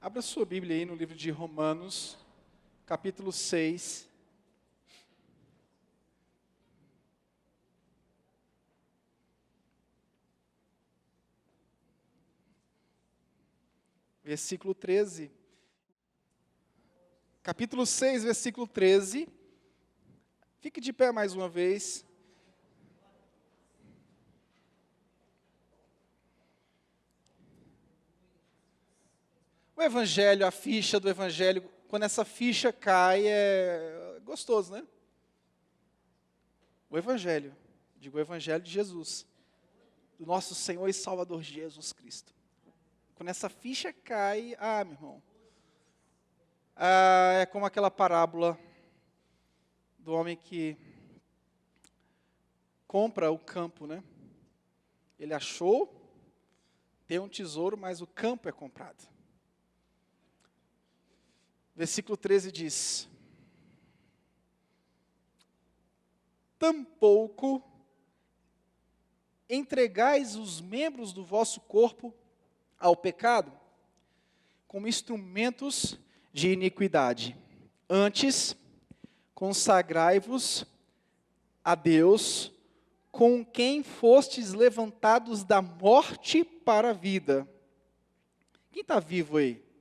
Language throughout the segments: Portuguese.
Abra sua Bíblia aí no livro de Romanos, capítulo 6. Versículo 13. Capítulo 6, versículo 13. Fique de pé mais uma vez. O Evangelho, a ficha do Evangelho, quando essa ficha cai, é gostoso, né? O Evangelho, digo o Evangelho de Jesus, do nosso Senhor e Salvador Jesus Cristo. Quando essa ficha cai, meu irmão, é como aquela parábola do homem que compra o campo, né? Ele achou, tem um tesouro, mas o campo é comprado. Versículo 13 diz: tampouco entregais os membros do vosso corpo ao pecado, como instrumentos de iniquidade. Antes, consagrai-vos a Deus, com quem fostes levantados da morte para a vida. Quem está vivo aí?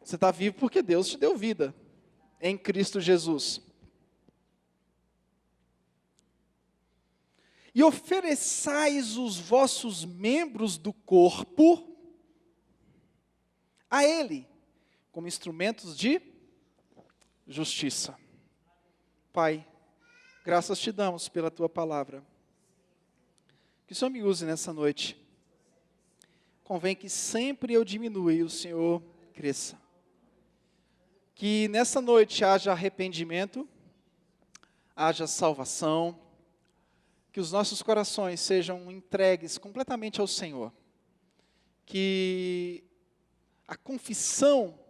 Você está vivo porque Deus te deu vida, em Cristo Jesus. E ofereçais os vossos membros do corpo a Ele, como instrumentos de justiça. Pai, graças te damos pela Tua palavra. Que o Senhor me use nessa noite. Convém que sempre eu diminua e o Senhor cresça. Que nessa noite haja arrependimento, haja salvação, que os nossos corações sejam entregues completamente ao Senhor, que a confissão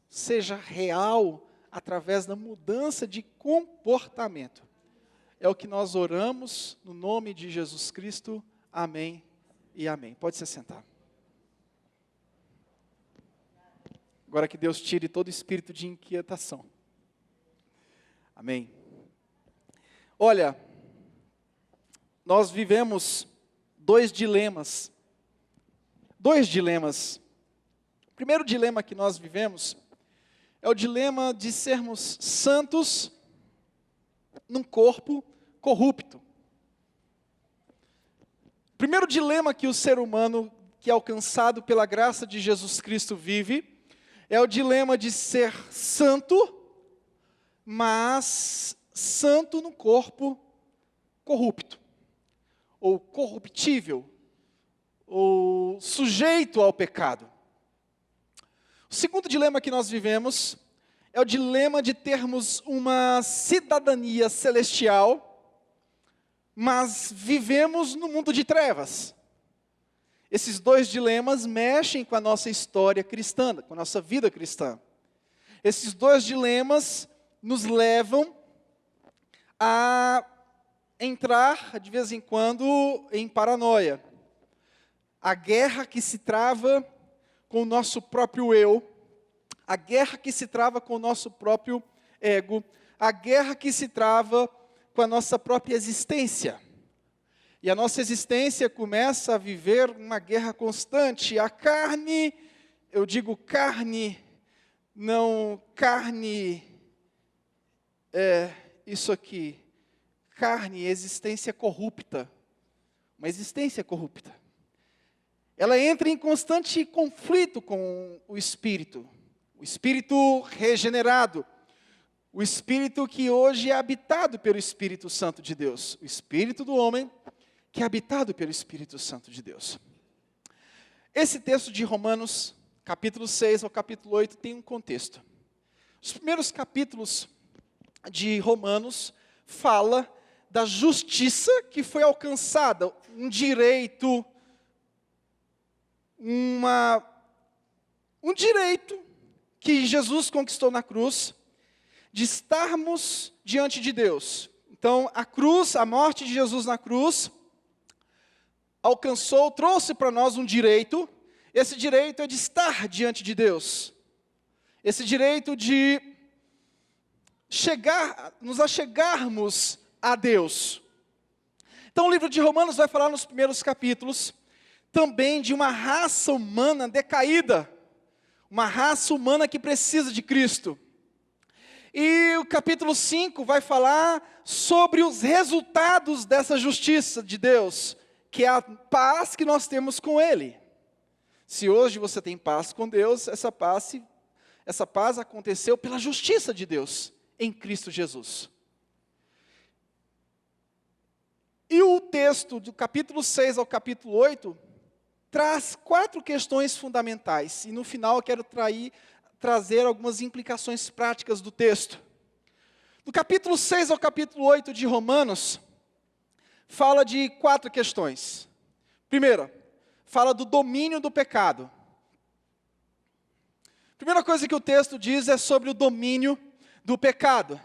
seja real através da mudança de comportamento. É o que nós oramos no nome de Jesus Cristo. Amém e amém. Pode se sentar. Agora que Deus tire todo espírito de inquietação. Amém. Olha, nós vivemos dois dilemas. O primeiro dilema que nós vivemos é o dilema de sermos santos num corpo corrupto. O primeiro dilema que o ser humano, que é alcançado pela graça de Jesus Cristo, vive, é o dilema de ser santo, mas santo no corpo corrupto, ou corruptível, ou sujeito ao pecado. O segundo dilema que nós vivemos é o dilema de termos uma cidadania celestial, mas vivemos no mundo de trevas. Esses dois dilemas mexem com a nossa história cristã, com a nossa vida cristã. Esses dois dilemas nos levam a entrar, de vez em quando, em paranoia. A guerra que se trava com o nosso próprio eu, a guerra que se trava com o nosso próprio ego, a guerra que se trava com a nossa própria existência. E a nossa existência começa a viver uma guerra constante. A carne, eu digo carne, não carne, isso aqui. Carne, existência corrupta. Uma existência corrupta. Ela entra em constante conflito com o espírito regenerado. O espírito que hoje é habitado pelo Espírito Santo de Deus. O espírito do homem que é habitado pelo Espírito Santo de Deus. Esse texto de Romanos, capítulo 6 ao capítulo 8, tem um contexto. Os primeiros capítulos de Romanos fala da justiça que foi alcançada, um direito, um direito que Jesus conquistou na cruz, de estarmos diante de Deus. Então, a cruz, a morte de Jesus na cruz, trouxe para nós um direito Esse direito é de estar diante de Deus. Esse direito de nos achegarmos a Deus. Então o livro de Romanos vai falar nos primeiros capítulos também de uma raça humana decaída, uma raça humana que precisa de Cristo. E o capítulo 5 vai falar sobre os resultados dessa justiça de Deus, que é a paz que nós temos com Ele. Se hoje você tem paz com Deus, essa paz aconteceu pela justiça de Deus em Cristo Jesus. E o texto do capítulo 6 ao capítulo 8 traz 4 questões fundamentais. E no final eu quero trazer algumas implicações práticas do texto. Do capítulo 6 ao capítulo 8 de Romanos, fala de 4 questões. Primeira, fala do domínio do pecado. Primeira coisa que o texto diz é sobre o domínio do pecado.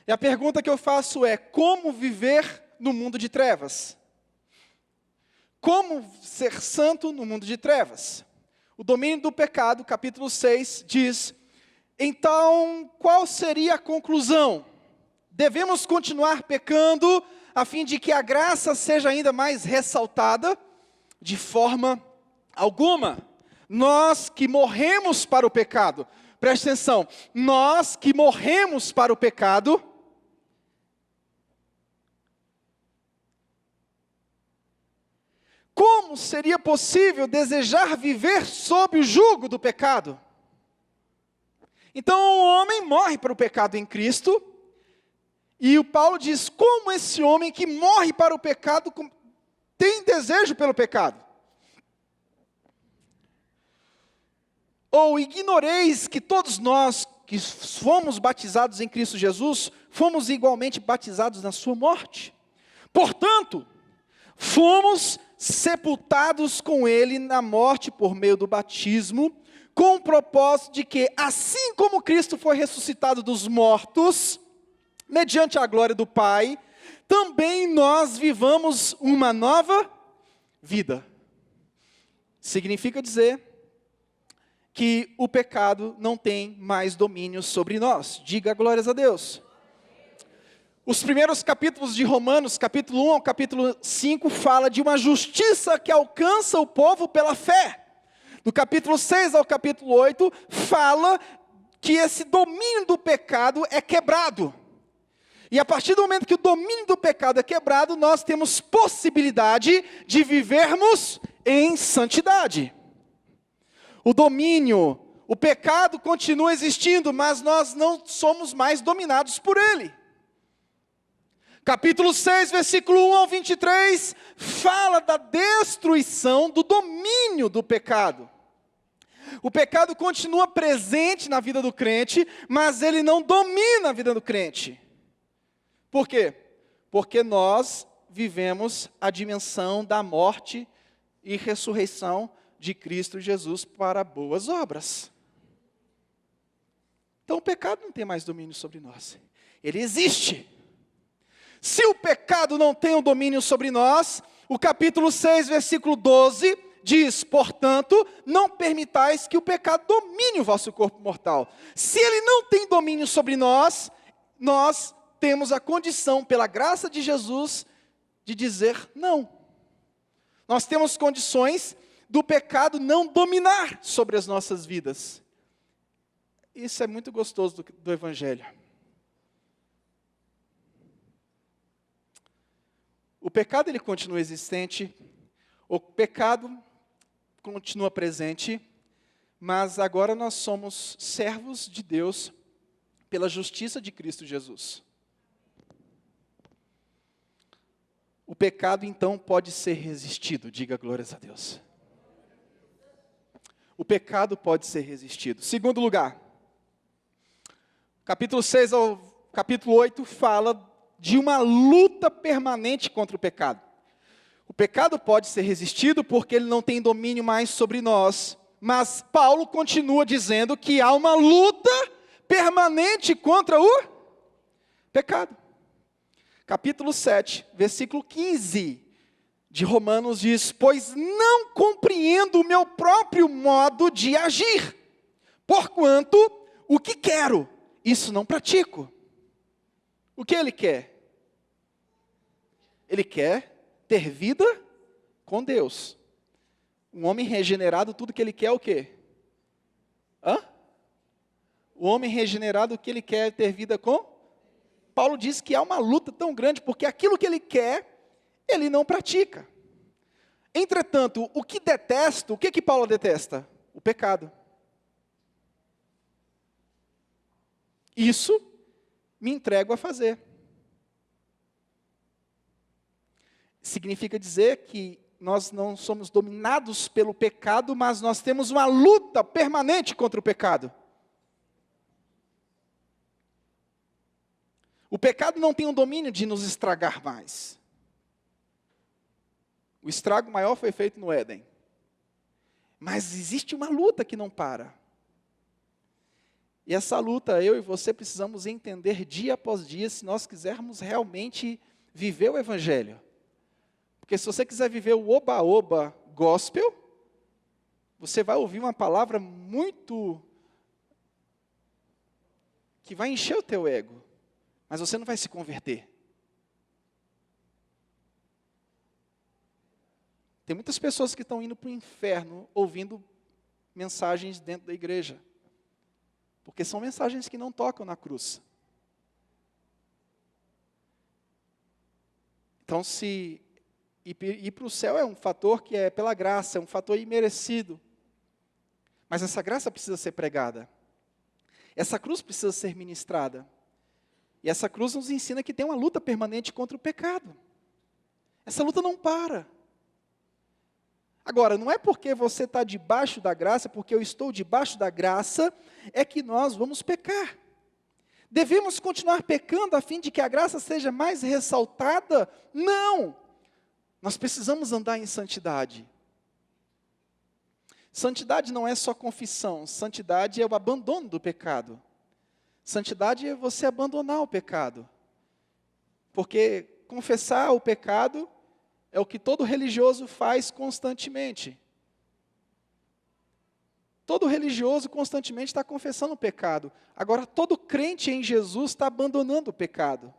E a pergunta que eu faço é: como viver no mundo de trevas? Como ser santo no mundo de trevas? O domínio do pecado, capítulo 6, diz: então, qual seria a conclusão? Devemos continuar pecando a fim de que a graça seja ainda mais ressaltada? De forma alguma. Nós que morremos para o pecado, preste atenção, nós que morremos para o pecado, como seria possível desejar viver sob o jugo do pecado? Então o homem morre para o pecado em Cristo, e o Paulo diz: como esse homem que morre para o pecado tem desejo pelo pecado? Ou ignoreis que todos nós que fomos batizados em Cristo Jesus, fomos igualmente batizados na sua morte? Portanto, fomos sepultados com Ele na morte por meio do batismo, com o propósito de que, assim como Cristo foi ressuscitado dos mortos, mediante a glória do Pai, também nós vivamos uma nova vida. Significa dizer que o pecado não tem mais domínio sobre nós. Diga glórias a Deus. Os primeiros capítulos de Romanos, capítulo 1 ao capítulo 5, fala de uma justiça que alcança o povo pela fé. Do capítulo 6 ao capítulo 8, fala que esse domínio do pecado é quebrado. E a partir do momento que o domínio do pecado é quebrado, nós temos possibilidade de vivermos em santidade. O pecado continua existindo, mas nós não somos mais dominados por ele. Capítulo 6, versículo 1 ao 23, fala da destruição do domínio do pecado. O pecado continua presente na vida do crente, mas ele não domina a vida do crente. Por quê? Porque nós vivemos a dimensão da morte e ressurreição de Cristo Jesus para boas obras. Então o pecado não tem mais domínio sobre nós. Ele existe. Se o pecado não tem o domínio sobre nós, o capítulo 6, versículo 12, diz: portanto, não permitais que o pecado domine o vosso corpo mortal. Se ele não tem domínio sobre nós, nós temos a condição, pela graça de Jesus, de dizer não. Nós temos condições do pecado não dominar sobre as nossas vidas. Isso é muito gostoso do Evangelho. O pecado ele continua existente, o pecado continua presente, mas agora nós somos servos de Deus pela justiça de Cristo Jesus. O pecado então pode ser resistido, diga glórias a Deus. O pecado pode ser resistido. Segundo lugar, capítulo 6 ao capítulo 8 fala de uma luta permanente contra o pecado. O pecado pode ser resistido porque ele não tem domínio mais sobre nós, mas Paulo continua dizendo que há uma luta permanente contra o pecado. Capítulo 7, versículo 15, de Romanos diz: pois não compreendo o meu próprio modo de agir, porquanto o que quero, isso não pratico. O que ele quer? Ele quer ter vida com Deus. Um homem regenerado, tudo que ele quer é o quê? O homem regenerado, o que ele quer é ter vida com? Paulo diz que há uma luta tão grande, porque aquilo que ele quer, ele não pratica. Entretanto, o que detesto, o que Paulo detesta? O pecado. Isso me entrego a fazer. Significa dizer que nós não somos dominados pelo pecado, mas nós temos uma luta permanente contra o pecado. O pecado não tem o domínio de nos estragar mais. O estrago maior foi feito no Éden. Mas existe uma luta que não para. E essa luta, eu e você precisamos entender dia após dia, se nós quisermos realmente viver o Evangelho. Porque se você quiser viver o oba-oba gospel, você vai ouvir uma palavra muito que vai encher o teu ego, mas você não vai se converter. Tem muitas pessoas que estão indo para o inferno ouvindo mensagens dentro da igreja, porque são mensagens que não tocam na cruz. Então, se ir para o céu é um fator que é pela graça, é um fator imerecido. Mas essa graça precisa ser pregada. Essa cruz precisa ser ministrada. E essa cruz nos ensina que tem uma luta permanente contra o pecado. Essa luta não para. Agora, não é porque você está debaixo da graça, porque eu estou debaixo da graça, é que nós vamos pecar. Devemos continuar pecando a fim de que a graça seja mais ressaltada? Não! Nós precisamos andar em santidade. Santidade não é só confissão, santidade é o abandono do pecado. Santidade é você abandonar o pecado. Porque confessar o pecado é o que todo religioso faz constantemente. Todo religioso constantemente está confessando o pecado. Agora, todo crente em Jesus está abandonando o pecado.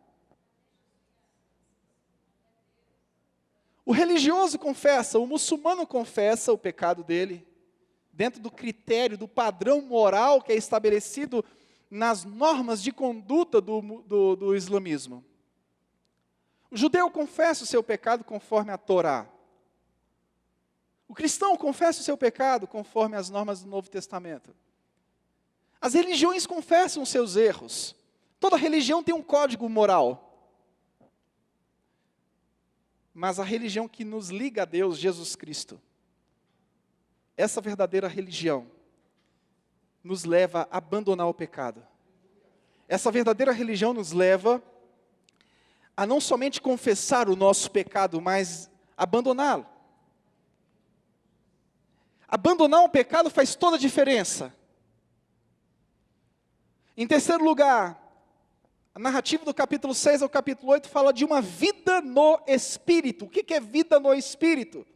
O religioso confessa, o muçulmano confessa o pecado dele, dentro do critério, do padrão moral que é estabelecido nas normas de conduta do islamismo. O judeu confessa o seu pecado conforme a Torá. O cristão confessa o seu pecado conforme as normas do Novo Testamento. As religiões confessam os seus erros. Toda religião tem um código moral. Mas a religião que nos liga a Deus, Jesus Cristo, essa verdadeira religião, nos leva a abandonar o pecado. Essa verdadeira religião nos leva a não somente confessar o nosso pecado, mas abandoná-lo. Abandonar o pecado faz toda a diferença. Em terceiro lugar, a narrativa do capítulo 6 ao capítulo 8 fala de uma vida no Espírito. O que é vida no Espírito?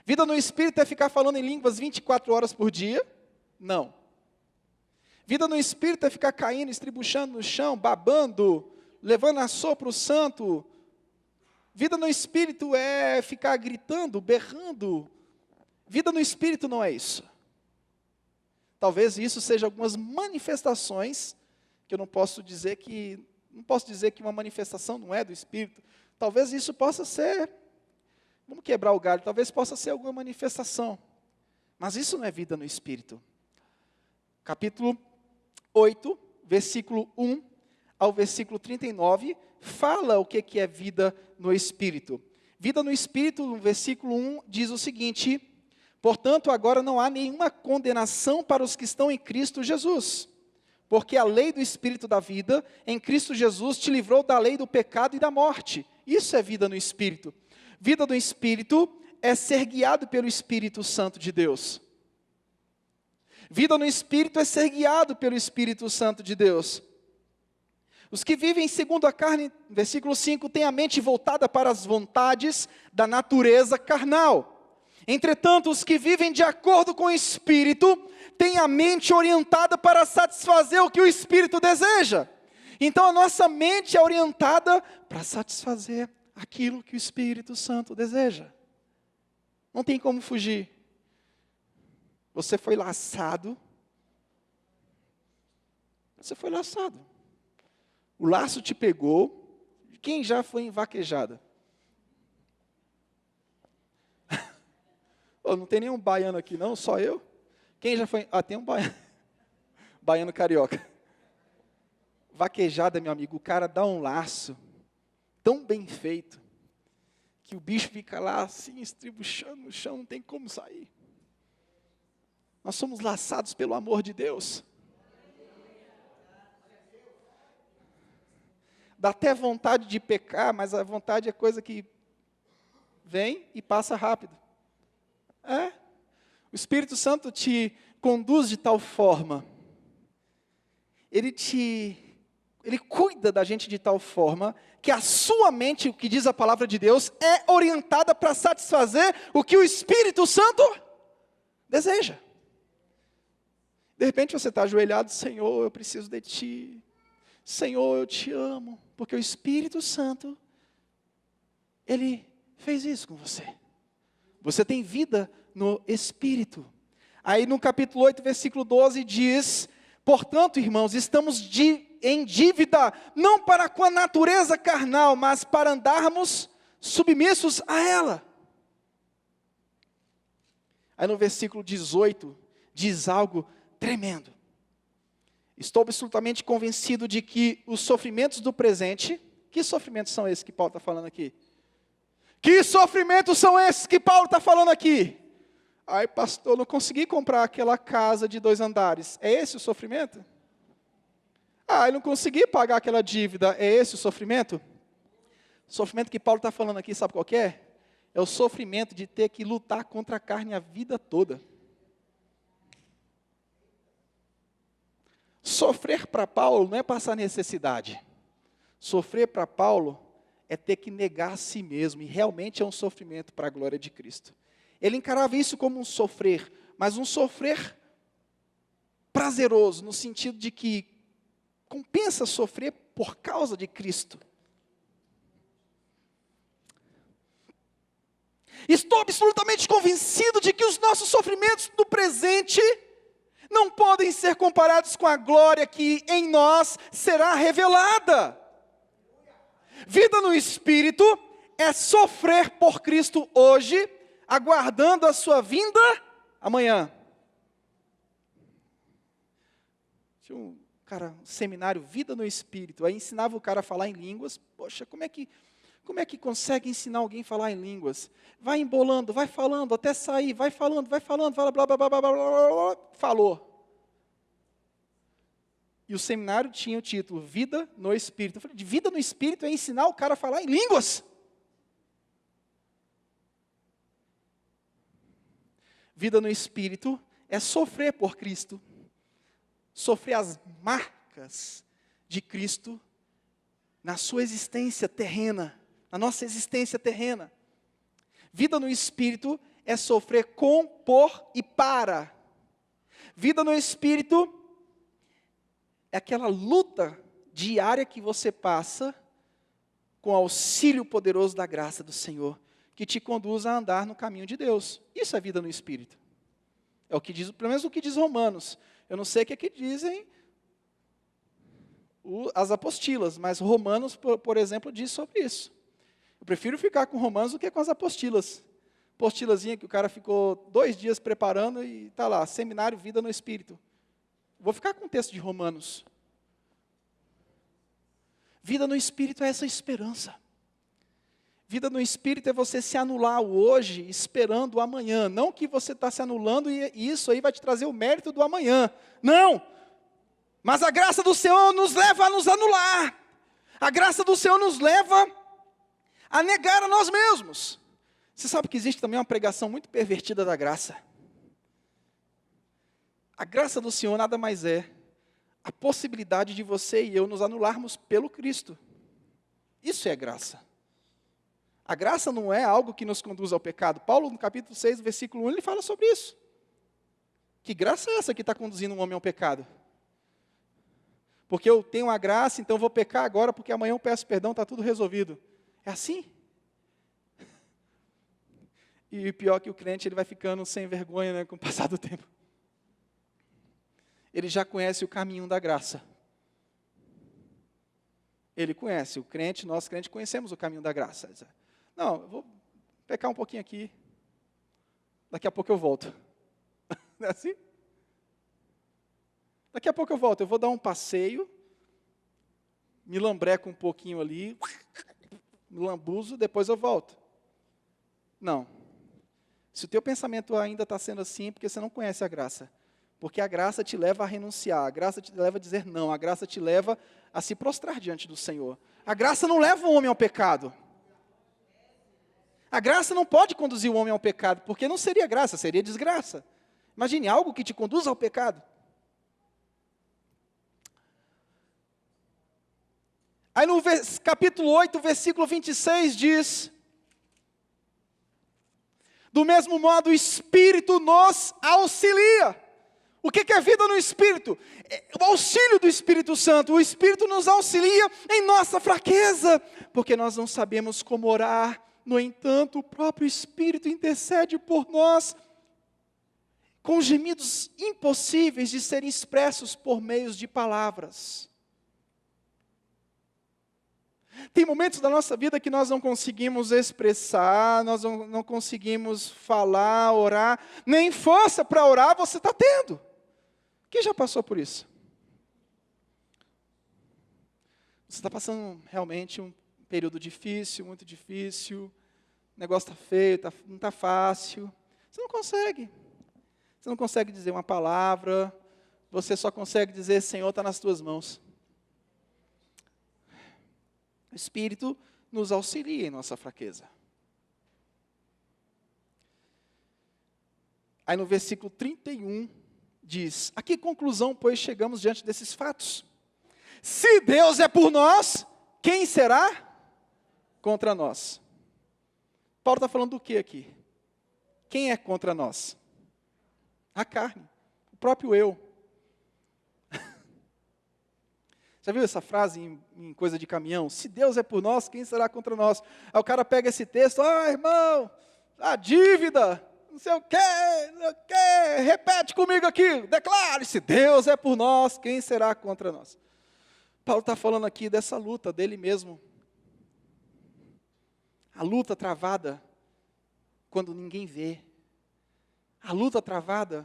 Vida no Espírito é ficar falando em línguas 24 horas por dia? Não. Vida no Espírito é ficar caindo, estribuchando no chão, babando, levando a sopro santo. Vida no Espírito é ficar gritando, berrando. Vida no Espírito não é isso. Talvez isso seja algumas manifestações que eu não posso dizer que uma manifestação não é do Espírito. Talvez isso possa ser, vamos quebrar o galho, talvez possa ser alguma manifestação. Mas isso não é vida no Espírito. Capítulo 8, versículo 1 ao versículo 39, fala o que é vida no Espírito. Vida no Espírito, no versículo 1, diz o seguinte: portanto, agora não há nenhuma condenação para os que estão em Cristo Jesus. Porque a lei do Espírito da vida, em Cristo Jesus, te livrou da lei do pecado e da morte. Isso é vida no Espírito. Vida no Espírito é ser guiado pelo Espírito Santo de Deus. Vida no Espírito é ser guiado pelo Espírito Santo de Deus. Os que vivem segundo a carne, versículo 5, têm a mente voltada para as vontades da natureza carnal. Entretanto, os que vivem de acordo com o Espírito, têm a mente orientada para satisfazer o que o Espírito deseja. Então a nossa mente é orientada para satisfazer aquilo que o Espírito Santo deseja. Não tem como fugir. Você foi laçado. Você foi laçado. O laço te pegou. Quem já foi em vaquejada? Oh, não tem nenhum baiano aqui não, só eu? Quem já foi? Ah, tem um baiano. Baiano carioca. Vaquejada, meu amigo, o cara dá um laço tão bem feito que o bicho fica lá assim, estribuchando no chão, não tem como sair. Nós somos laçados pelo amor de Deus. Dá até vontade de pecar, mas a vontade é coisa que vem e passa rápido. O Espírito Santo te conduz de tal forma, Ele cuida da gente de tal forma, que a sua mente, o que diz a palavra de Deus, é orientada para satisfazer o que o Espírito Santo deseja. De repente você está ajoelhado, Senhor, eu preciso de Ti. Senhor, eu te amo, porque o Espírito Santo, Ele fez isso com você. Você tem vida no Espírito. Aí no capítulo 8, versículo 12 diz: portanto, irmãos, estamos em dívida, não para com a natureza carnal, mas para andarmos submissos a ela. Aí no versículo 18, diz algo tremendo. Estou absolutamente convencido de que os sofrimentos do presente, que sofrimentos são esses que Paulo está falando aqui? Que sofrimentos são esses que Paulo está falando aqui? Ai, pastor, não consegui comprar aquela casa de 2 andares. É esse o sofrimento? Ah, eu não consegui pagar aquela dívida. É esse o sofrimento? O sofrimento que Paulo está falando aqui, sabe qual que é? É o sofrimento de ter que lutar contra a carne a vida toda. Sofrer para Paulo não é passar necessidade. Sofrer para Paulo é ter que negar a si mesmo. E realmente é um sofrimento para a glória de Cristo. Ele encarava isso como um sofrer, mas um sofrer prazeroso, no sentido de que compensa sofrer por causa de Cristo. Estou absolutamente convencido de que os nossos sofrimentos do presente não podem ser comparados com a glória que em nós será revelada. Vida no Espírito é sofrer por Cristo hoje, aguardando a sua vinda amanhã. Tinha um seminário Vida no Espírito, aí ensinava o cara a falar em línguas. Poxa, como é que consegue ensinar alguém a falar em línguas? Vai embolando, vai falando, até sair, vai falando, fala blá, blá, blá, blá, blá, blá, falou. E o seminário tinha o título Vida no Espírito. Eu falei, de vida no Espírito é ensinar o cara a falar em línguas. Vida no Espírito é sofrer por Cristo. Sofrer as marcas de Cristo na sua existência terrena, na nossa existência terrena. Vida no Espírito é sofrer com, por e para. Vida no Espírito é aquela luta diária que você passa com o auxílio poderoso da graça do Senhor, que te conduz a andar no caminho de Deus. Isso é vida no Espírito. É o que diz, pelo menos o que diz Romanos. Eu não sei o que é que dizem as apostilas, mas Romanos, por exemplo, diz sobre isso. Eu prefiro ficar com Romanos do que com as apostilas. Apostilazinha que o cara ficou 2 dias preparando e está lá, seminário Vida no Espírito. Vou ficar com o texto de Romanos. Vida no Espírito é essa esperança. Vida no Espírito é você se anular o hoje esperando o amanhã. Não que você está se anulando e isso aí vai te trazer o mérito do amanhã. Não! Mas a graça do Senhor nos leva a nos anular. A graça do Senhor nos leva a negar a nós mesmos. Você sabe que existe também uma pregação muito pervertida da graça. A graça do Senhor nada mais é a possibilidade de você e eu nos anularmos pelo Cristo. Isso é graça. A graça não é algo que nos conduz ao pecado. Paulo, no capítulo 6, versículo 1, ele fala sobre isso. Que graça é essa que está conduzindo um homem ao pecado? Porque eu tenho a graça, então eu vou pecar agora, porque amanhã eu peço perdão, está tudo resolvido. É assim? E pior que o crente, ele vai ficando sem vergonha, né, com o passar do tempo. Ele já conhece o caminho da graça. Ele conhece, nós crentes conhecemos o caminho da graça. Não, eu vou pecar um pouquinho aqui, daqui a pouco eu volto. Não é assim? Daqui a pouco eu volto, eu vou dar um passeio, me lambreco um pouquinho ali, me lambuzo, depois eu volto. Não. Se o teu pensamento ainda está sendo assim, é porque você não conhece a graça. Porque a graça te leva a renunciar, a graça te leva a dizer não, a graça te leva a se prostrar diante do Senhor. A graça não leva o homem ao pecado. A graça não pode conduzir o homem ao pecado, porque não seria graça, seria desgraça. Imagine algo que te conduz ao pecado. Aí no capítulo 8, versículo 26 diz: do mesmo modo o Espírito nos auxilia. O que é vida no Espírito? É o auxílio do Espírito Santo. O Espírito nos auxilia em nossa fraqueza, porque nós não sabemos como orar. No entanto, o próprio Espírito intercede por nós com gemidos impossíveis de serem expressos por meios de palavras. Tem momentos da nossa vida que nós não conseguimos expressar, nós não conseguimos falar, orar, nem força para orar você está tendo. Quem já passou por isso? Você está passando realmente um período difícil, muito difícil, o negócio está feio, não está fácil. Você não consegue. Você não consegue dizer uma palavra, você só consegue dizer: Senhor, está nas tuas mãos. O Espírito nos auxilia em nossa fraqueza. Aí no versículo 31 diz: a que conclusão, pois, chegamos diante desses fatos? Se Deus é por nós, quem será contra nós? Paulo está falando do que aqui? Quem é contra nós? A carne, o próprio eu. Já viu essa frase em coisa de caminhão? Se Deus é por nós, quem será contra nós? Aí o cara pega esse texto: irmão, a dívida, não sei o quê, repete comigo aqui, declare: se Deus é por nós, quem será contra nós? Paulo está falando aqui dessa luta dele mesmo. A luta travada quando ninguém vê. A luta travada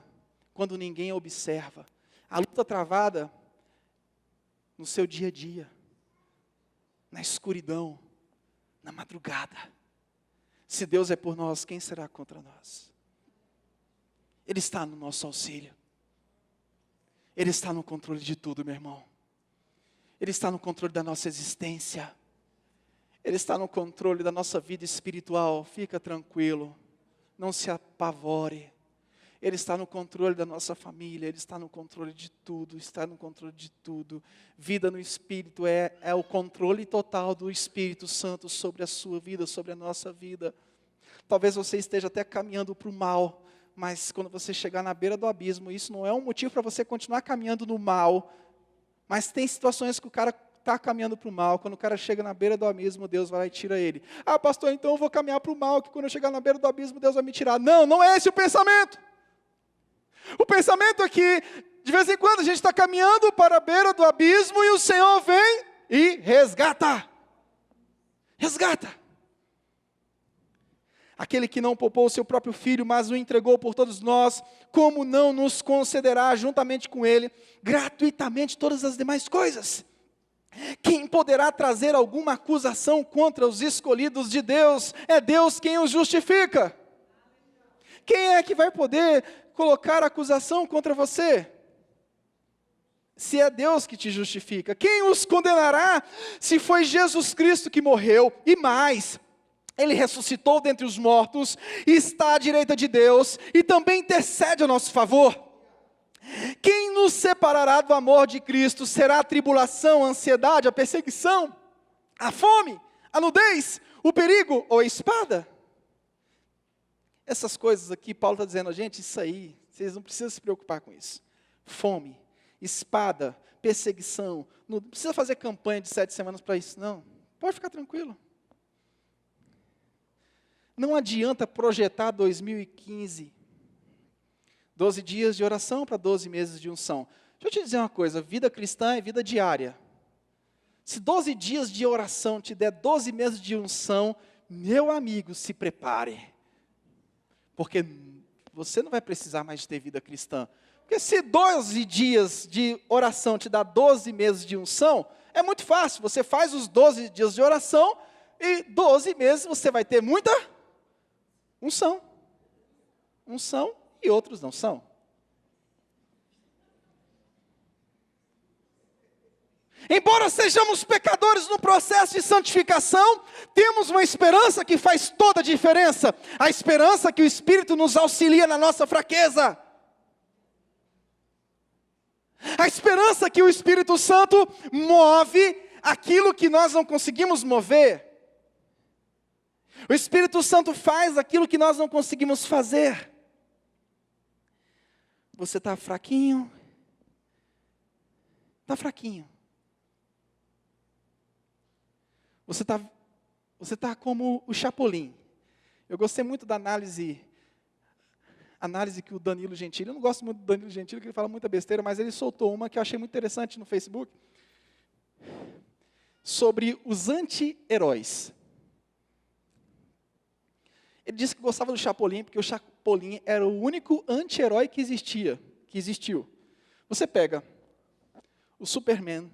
quando ninguém observa. A luta travada no seu dia a dia, na escuridão, na madrugada. Se Deus é por nós, quem será contra nós? Ele está no nosso auxílio. Ele está no controle de tudo, meu irmão. Ele está no controle da nossa existência. Ele está no controle da nossa vida espiritual. Fica tranquilo, não se apavore. Ele está no controle da nossa família, Ele está no controle de tudo, está no controle de tudo. Vida no Espírito é o controle total do Espírito Santo sobre a sua vida, sobre a nossa vida. Talvez você esteja até caminhando para o mal, mas quando você chegar na beira do abismo, isso não é um motivo para você continuar caminhando no mal. Mas tem situações que o cara está caminhando para o mal, quando o cara chega na beira do abismo, Deus vai lá e tira ele. Pastor, então eu vou caminhar para o mal, que quando eu chegar na beira do abismo, Deus vai me tirar. Não, não é esse o pensamento. O pensamento é que, de vez em quando, a gente está caminhando para a beira do abismo e o Senhor vem e resgata. Resgata. Aquele que não poupou o seu próprio filho, mas o entregou por todos nós, como não nos concederá, juntamente com ele, gratuitamente todas as demais coisas? Quem poderá trazer alguma acusação contra os escolhidos de Deus? É Deus quem os justifica. Quem é que vai poder colocar acusação contra você? Se é Deus que te justifica. Quem os condenará? Se foi Jesus Cristo que morreu, e mais, Ele ressuscitou dentre os mortos, e está à direita de Deus, e também intercede a nosso favor. Quem nos separará do amor de Cristo? Será a tribulação, a ansiedade, a perseguição, a fome, a nudez, o perigo ou a espada? Essas coisas aqui, Paulo está dizendo, gente, isso aí, vocês não precisam se preocupar com isso. Fome, espada, perseguição, não precisa fazer campanha de 7 semanas para isso, não. Pode ficar tranquilo. Não adianta projetar 2015, 12 dias de oração para 12 meses de unção. Deixa eu te dizer uma coisa, vida cristã é vida diária. Se 12 dias de oração te der 12 meses de unção, meu amigo, se prepare. Porque você não vai precisar mais ter vida cristã. Porque se 12 dias de oração te dá 12 meses de unção, é muito fácil. Você faz os 12 dias de oração e 12 meses você vai ter muita unção. Unção e outros não são. Embora sejamos pecadores no processo de santificação, temos uma esperança que faz toda a diferença. A esperança que o Espírito nos auxilia na nossa fraqueza. A esperança que o Espírito Santo move aquilo que nós não conseguimos mover. O Espírito Santo faz aquilo que nós não conseguimos fazer. Você está fraquinho? Está fraquinho. Você tá como o Chapolin. Eu gostei muito da análise que o Danilo Gentili, eu não gosto muito do Danilo Gentili, porque ele fala muita besteira, mas ele soltou uma que eu achei muito interessante no Facebook, sobre os anti-heróis. Ele disse que gostava do Chapolin, porque o Chapolin era o único anti-herói que existiu. Você pega o Superman,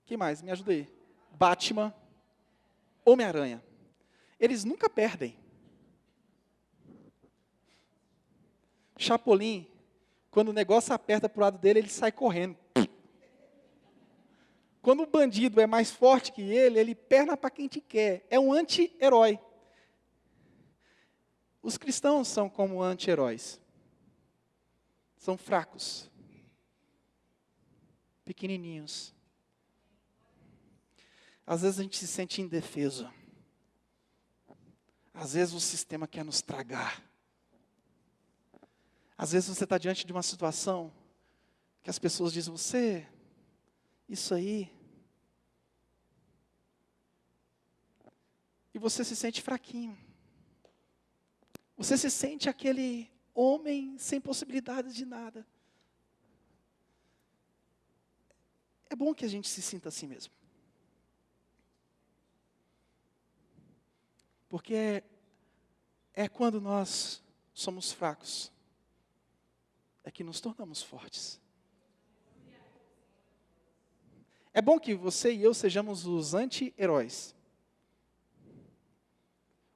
quem mais? Me ajuda aí. Batman, Homem-Aranha. Eles nunca perdem. Chapolin, quando o negócio aperta para o lado dele, ele sai correndo. Quando o bandido é mais forte que ele perna para quem te quer. É um anti-herói. Os cristãos são como anti-heróis. São fracos. Pequenininhos. Às vezes a gente se sente indefeso. Às vezes o sistema quer nos tragar. Às vezes você está diante de uma situação que as pessoas dizem, isso aí. E você se sente fraquinho. Você se sente aquele homem sem possibilidades de nada. É bom que a gente se sinta assim mesmo. Porque é quando nós somos fracos, é que nos tornamos fortes. É bom que você e eu sejamos os anti-heróis.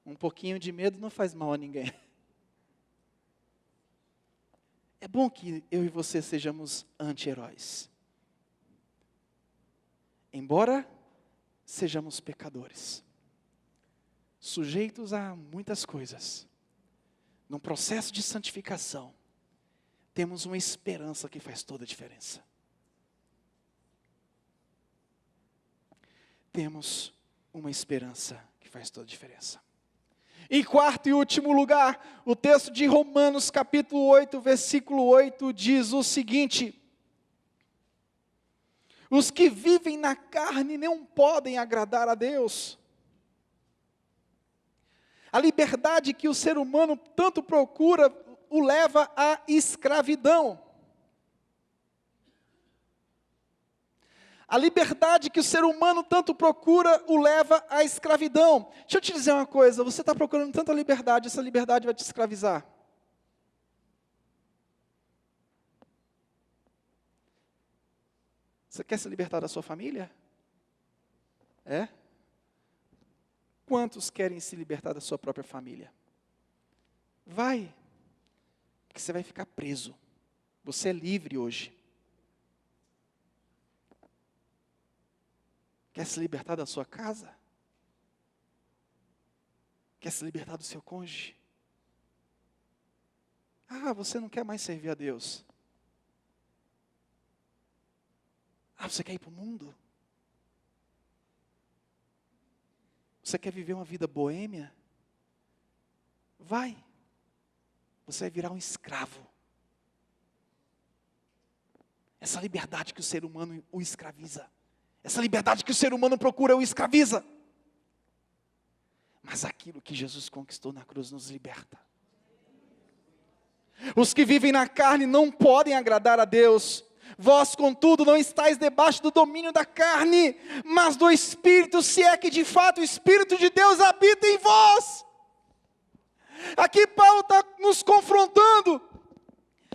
Um pouquinho de medo não faz mal a ninguém. É bom que eu e você sejamos anti-heróis. Embora sejamos pecadores. Sujeitos a muitas coisas, num processo de santificação, temos uma esperança que faz toda a diferença. Temos uma esperança que faz toda a diferença. Em quarto e último lugar, o texto de Romanos capítulo 8, versículo 8, diz o seguinte: os que vivem na carne não podem agradar a Deus. A liberdade que o ser humano tanto procura o leva à escravidão. A liberdade que o ser humano tanto procura o leva à escravidão. Deixa eu te dizer uma coisa, você está procurando tanta liberdade, essa liberdade vai te escravizar. Você quer se libertar da sua família? É? Quantos querem se libertar da sua própria família? Vai, porque você vai ficar preso. Você é livre hoje. Quer se libertar da sua casa? Quer se libertar do seu cônjuge? Ah, você não quer mais servir a Deus. Ah, você quer ir para o mundo? Você quer viver uma vida boêmia? Vai. Você vai virar um escravo. Essa liberdade que o ser humano o escraviza. Essa liberdade que o ser humano procura o escraviza. Mas aquilo que Jesus conquistou na cruz nos liberta. Os que vivem na carne não podem agradar a Deus. Vós, contudo, não estáis debaixo do domínio da carne, mas do Espírito, se é que de fato o Espírito de Deus habita em vós. Aqui Paulo está nos confrontando.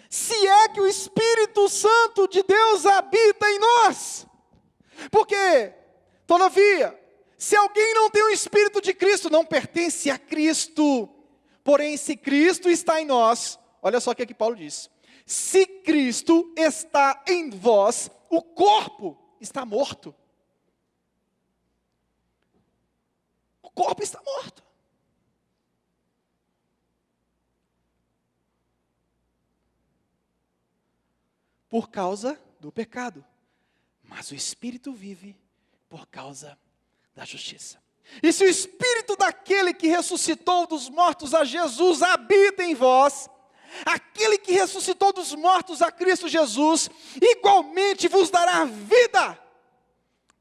Se é que o Espírito Santo de Deus habita em nós. Porque, todavia, se alguém não tem o Espírito de Cristo, não pertence a Cristo. Porém, se Cristo está em nós, olha só o que aqui Paulo diz. Se Cristo está em vós, o corpo está morto. O corpo está morto. Por causa do pecado. Mas o Espírito vive por causa da justiça. E se o Espírito daquele que ressuscitou dos mortos a Jesus habita em vós, aquele que ressuscitou dos mortos a Cristo Jesus, igualmente vos dará vida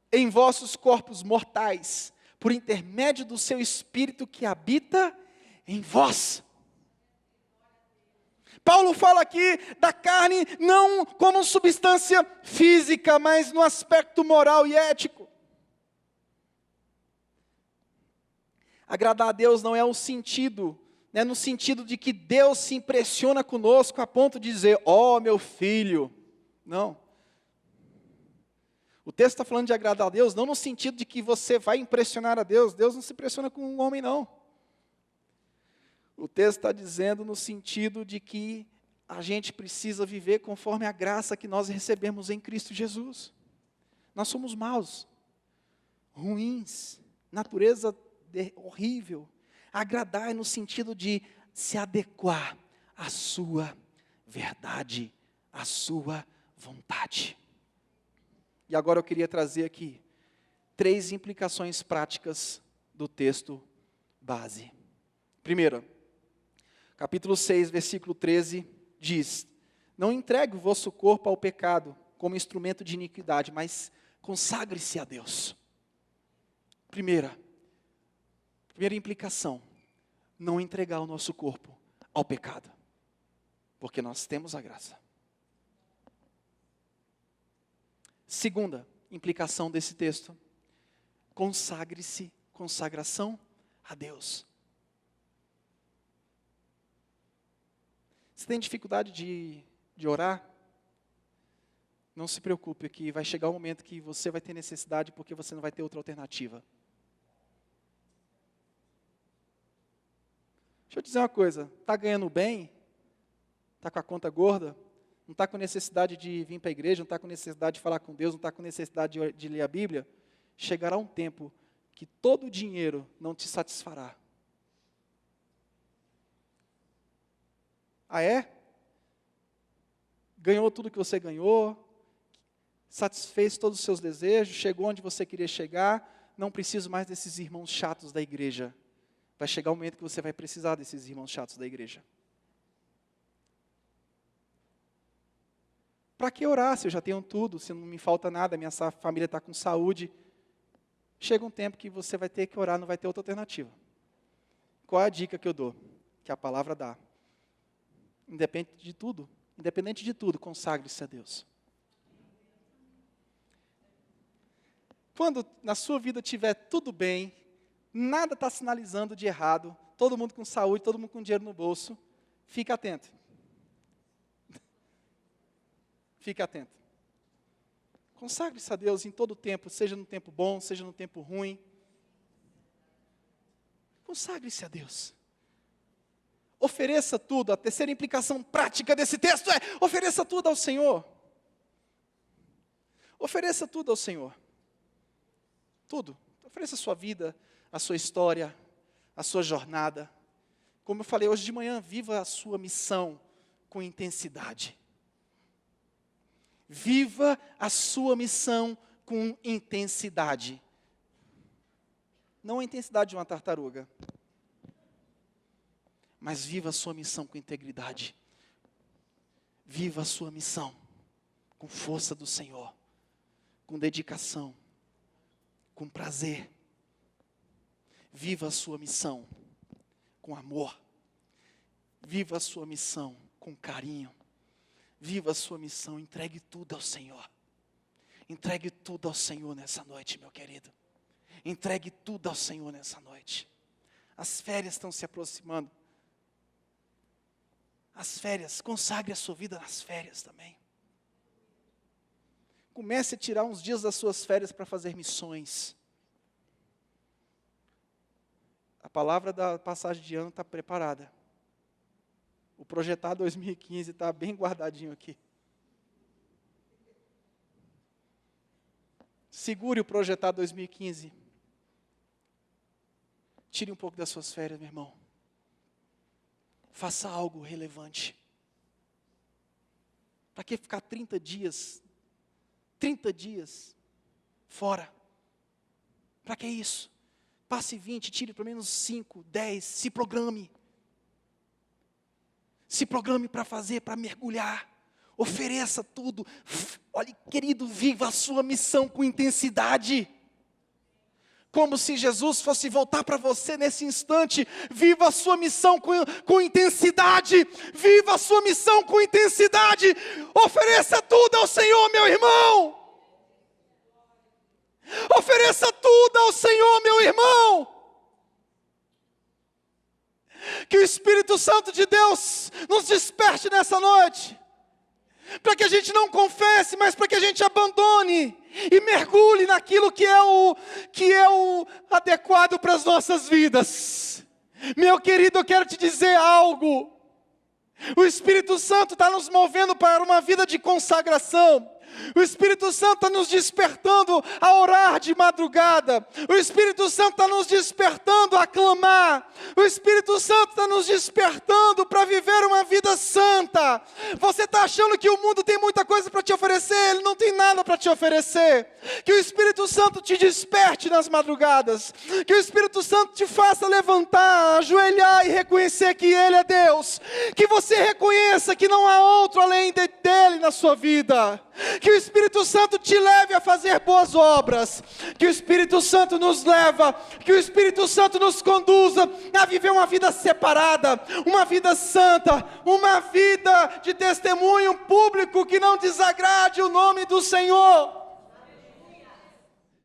em vossos corpos mortais, por intermédio do seu Espírito que habita em vós. Paulo fala aqui da carne não como substância física, mas no aspecto moral e ético. Agradar a Deus não é um sentido, no sentido de que Deus se impressiona conosco a ponto de dizer, ó meu filho. Não. O texto está falando de agradar a Deus, não no sentido de que você vai impressionar a Deus. Deus não se impressiona com um homem, não. O texto está dizendo no sentido de que a gente precisa viver conforme a graça que nós recebemos em Cristo Jesus. Nós somos maus, ruins, natureza horrível. Agradar é no sentido de se adequar à sua verdade, à sua vontade. E agora eu queria trazer aqui 3 implicações práticas do texto base. Primeira, capítulo 6, versículo 13, diz: não entregue o vosso corpo ao pecado como instrumento de iniquidade, mas consagre-se a Deus. Primeira implicação, não entregar o nosso corpo ao pecado, porque nós temos a graça. Segunda implicação desse texto, consagre-se, consagração a Deus. Você tem dificuldade de orar? Não se preocupe, que vai chegar um momento que você vai ter necessidade, porque você não vai ter outra alternativa. Deixa eu dizer uma coisa, está ganhando bem? Está com a conta gorda? Não está com necessidade de vir para a igreja, não está com necessidade de falar com Deus, não está com necessidade de ler a Bíblia? Chegará um tempo que todo o dinheiro não te satisfará. Ah, é? Ganhou tudo que você ganhou, satisfez todos os seus desejos, chegou onde você queria chegar, não preciso mais desses irmãos chatos da igreja. Vai chegar um momento que você vai precisar desses irmãos chatos da igreja. Para que orar se eu já tenho tudo, se não me falta nada, minha família está com saúde? Chega um tempo que você vai ter que orar, não vai ter outra alternativa. Qual é a dica que eu dou? Que a palavra dá. Independente de tudo, consagre-se a Deus. Quando na sua vida estiver tudo bem, nada está sinalizando de errado, todo mundo com saúde, todo mundo com dinheiro no bolso, fique atento. Fique atento. Consagre-se a Deus em todo o tempo, seja no tempo bom, seja no tempo ruim. Consagre-se a Deus. Ofereça tudo. A terceira implicação prática desse texto é: ofereça tudo ao Senhor. Ofereça tudo ao Senhor. Tudo. Ofereça a sua vida, a sua história, a sua jornada. Como eu falei hoje de manhã, viva a sua missão. com intensidade. Viva a sua missão com intensidade. Não a intensidade de uma tartaruga, mas viva a sua missão com integridade. Viva a sua missão com força do Senhor, com dedicação, com prazer. Viva a sua missão com amor. Viva a sua missão com carinho. Viva a sua missão, entregue tudo ao Senhor. Entregue tudo ao Senhor nessa noite, meu querido. Entregue tudo ao Senhor nessa noite. As férias estão se aproximando. As férias, consagre a sua vida nas férias também. Comece a tirar uns dias das suas férias para fazer missões. A palavra da passagem de ano está preparada. O Projetar 2015 está bem guardadinho aqui. Segure o Projetar 2015. Tire um pouco das suas férias, meu irmão. Faça algo relevante. Para que ficar 30 dias fora? Para que isso? Passe 20, tire pelo menos 5, 10, se programe. Se programe para fazer, para mergulhar. Ofereça tudo. Olha, querido, viva a sua missão com intensidade. Como se Jesus fosse voltar para você nesse instante. Viva a sua missão com intensidade. Viva a sua missão com intensidade. Ofereça tudo ao Senhor, meu irmão. Ofereça tudo ao Senhor, meu irmão. Que o Espírito Santo de Deus nos desperte nessa noite. Para que a gente não confesse, mas para que a gente abandone e mergulhe naquilo que é o adequado para as nossas vidas. Meu querido, eu quero te dizer algo. O Espírito Santo está nos movendo para uma vida de consagração. O Espírito Santo está nos despertando a orar de madrugada. O Espírito Santo está nos despertando a clamar. O Espírito Santo está nos despertando para viver uma vida santa. Você está achando que o mundo tem muita coisa para te oferecer? Ele não tem nada para te oferecer. Que o Espírito Santo te desperte nas madrugadas. Que o Espírito Santo te faça levantar, ajoelhar e reconhecer que Ele é Deus. Que você reconheça que não há outro além dele na sua vida. Que o Espírito Santo te leve a fazer boas obras. Que o Espírito Santo nos leva, que o Espírito Santo nos conduza a viver uma vida separada, uma vida santa, uma vida de testemunho público que não desagrade o nome do Senhor.